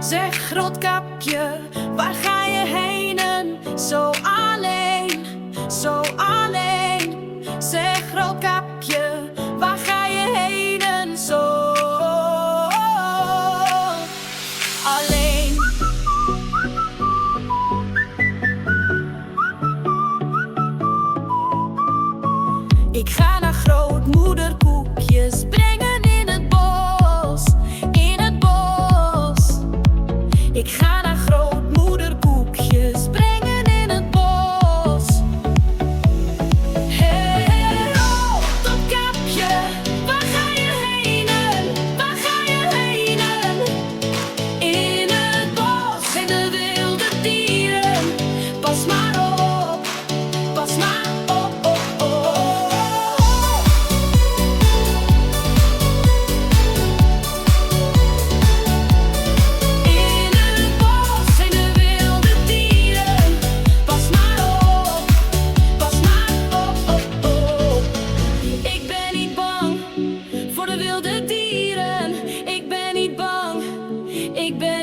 Zeg Roodkapje, waar ga je heen? Zo alleen, zo alleen. Zeg Roodkapje, waar ga je heen? Zo alleen. Ik ga naar grootmoeder koekjes brengen in het bos, in het bos. Ik ga naar grootmoeder koekjes brengen in het bos. Hey, Roodkapje, waar ga je heen? Waar ga je heen? In het bos zijn de wilde dieren. Pas maar op, pas maar op, op, op. Ik ben